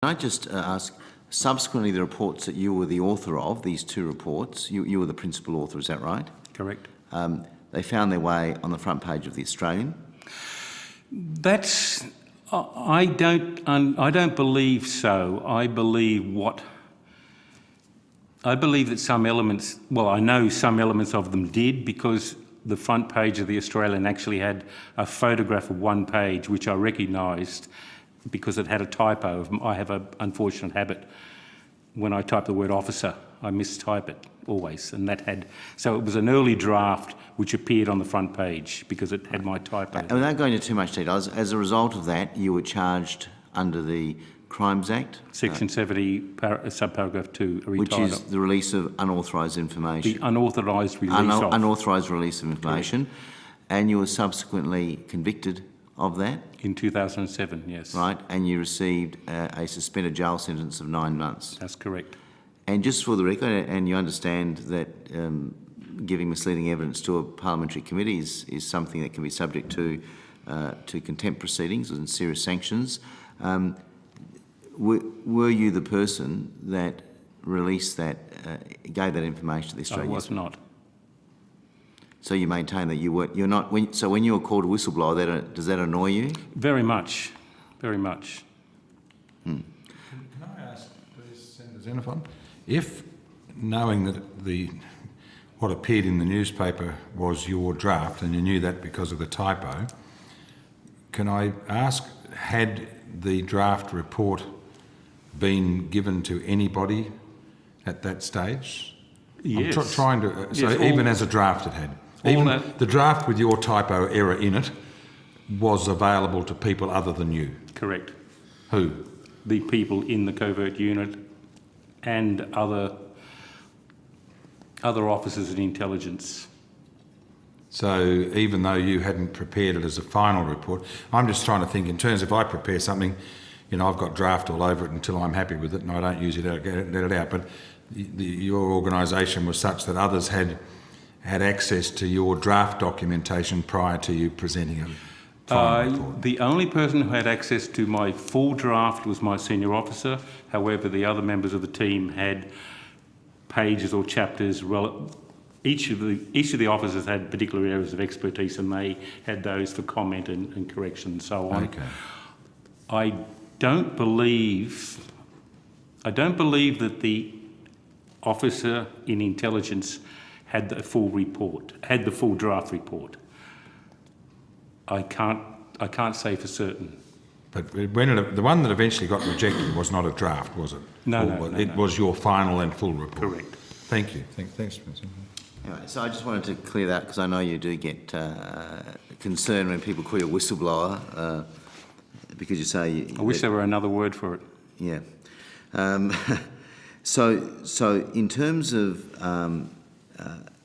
Can I just ask, subsequently the reports that you were the author of, these two reports, you were the principal author, is that right? Correct. They found their way on the front page of The Australian? I don't believe so. I believe that some elements, well, I know some elements of them did, because the front page of The Australian actually had a photograph of one page, which I recognised because it had a typo. I have an unfortunate habit. When I type the word officer, I mistype it always, and so it was an early draft which appeared on the front page because it had my typo. And without going into too much detail, as a result of that, you were charged under the Crimes Act? Section 70, subparagraph 2. Which is the release of unauthorised information. The unauthorised release of. Unauthorised release of information. Correct. And you were subsequently convicted of that? In 2007, yes. Right, and you received a suspended jail sentence of 9 months? That's correct. And just for the record, and you understand that giving misleading evidence to a parliamentary committee is something that can be subject to contempt proceedings and serious sanctions. Were you the person that released that, gave that information to the Australian? I was not. So you maintain that you're not. So when you were called a whistleblower, does that annoy you? Very much, very much. Can I ask, please, Senator Xenophon, if knowing that what appeared in the newspaper was your draft, and you knew that because of the typo, can I ask, had the draft report been given to anybody at that stage? Yes. I'm trying to. So yes, even as a draft, it had. Even the draft with your typo error in it was available to people other than you? Correct. Who? The people in the covert unit and other officers in intelligence. So even though you hadn't prepared it as a final report, I'm just trying to think in terms, if I prepare something, I've got draft all over it until I'm happy with it and I don't use it, let it out. But your organisation was such that others had access to your draft documentation prior to you presenting a final report. The only person who had access to my full draft was my senior officer. However, the other members of the team had pages or chapters. Each of the officers had particular areas of expertise, and they had those for comment and correction and so on. Okay. I don't believe that the officer in intelligence had the full draft report. I can't say for certain. But the one that eventually got rejected was not a draft, was it? No. It was your final and full report. Correct. Thank you. Thanks, Spencer. Anyway, so I just wanted to clear that, because I know you do get concerned when people call you a whistleblower, because you say... I wish there were another word for it. Yeah. So in terms of,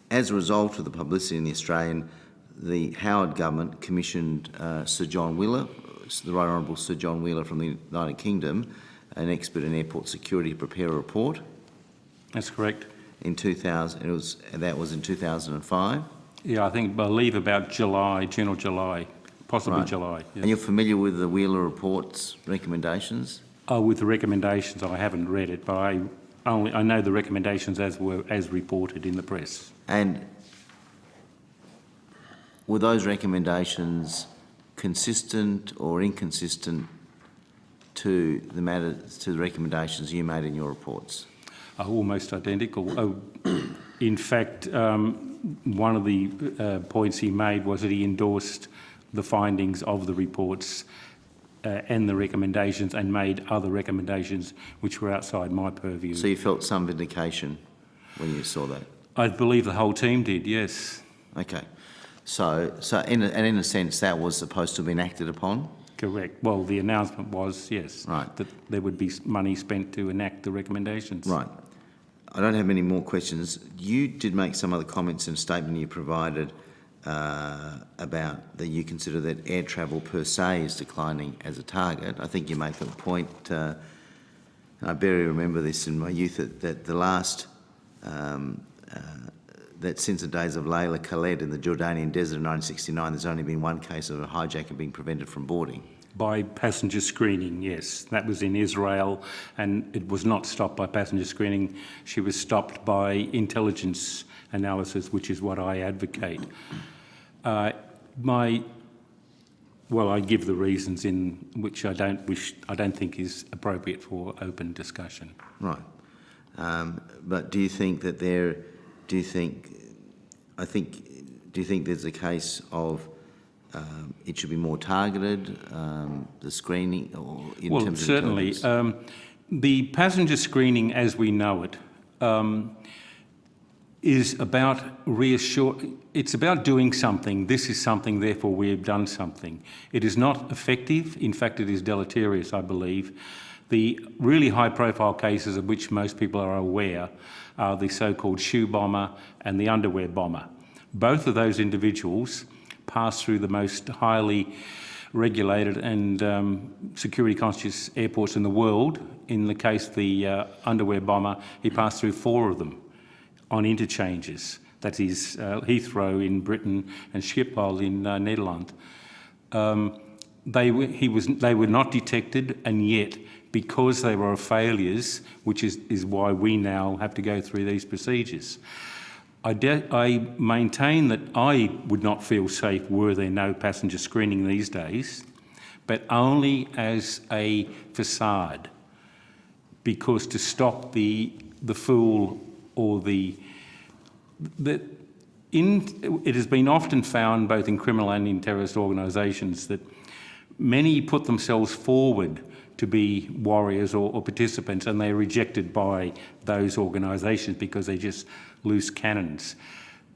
as a result of the publicity in The Australian, the Howard government commissioned Sir John Wheeler, the Right Honourable Sir John Wheeler from the United Kingdom, an expert in airport security, to prepare a report. That's correct. In 2000, that was in 2005. Yeah, I believe about June or July, possibly right. July. Yes. And you're familiar with the Wheeler report's recommendations? With the recommendations, I haven't read it, but I know the recommendations as reported in the press. And were those recommendations consistent or inconsistent to the recommendations you made in your reports? Almost identical. In fact, one of the points he made was that he endorsed the findings of the reports and the recommendations, and made other recommendations which were outside my purview. So you felt some vindication when you saw that? I believe the whole team did, yes. Okay. So in a sense, that was supposed to have been acted upon? Correct. Well, the announcement was, yes, right, that there would be money spent to enact the recommendations. Right. I don't have any more questions. You did make some other comments in a statement you provided about that you consider that air travel per se is declining as a target. I think you make the point, and I barely remember this in my youth, that the last, that since the days of Layla Khaled in the Jordanian desert in 1969, there's only been one case of a hijacker being prevented from boarding. By passenger screening, yes. That was in Israel, and it was not stopped by passenger screening. She was stopped by intelligence analysis, which is what I advocate. I give the reasons in which I don't think is appropriate for open discussion. Right. But do you think that do you think there's a case of it should be more targeted, the screening, or in terms of certainly. intelligence? The passenger screening as we know it is about it's about doing something. This is something, therefore we have done something. It is not effective. In fact, it is deleterious, I believe. The really high-profile cases of which most people are aware are the so-called shoe bomber and the underwear bomber. Both of those individuals passed through the most highly regulated and security-conscious airports in the world. In the case of the underwear bomber, he passed through 4 of them on interchanges. That is Heathrow in Britain and Schiphol in Netherlands. They were not detected, and yet, because they were failures, which is why we now have to go through these procedures. I maintain that I would not feel safe were there no passenger screening these days, but only as a facade, because to stop the fool or it has been often found, both in criminal and in terrorist organisations, that many put themselves forward to be warriors or participants, and they're rejected by those organisations because they're just loose cannons.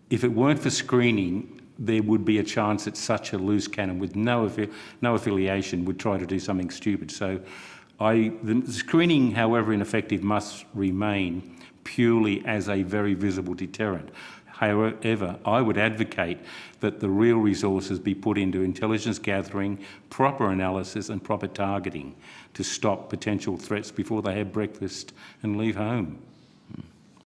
If it weren't for screening, there would be a chance that such a loose cannon with no affiliation would try to do something stupid. So the screening, however ineffective, must remain purely as a very visible deterrent. However, I would advocate that the real resources be put into intelligence gathering, proper analysis and proper targeting to stop potential threats before they have breakfast and leave home.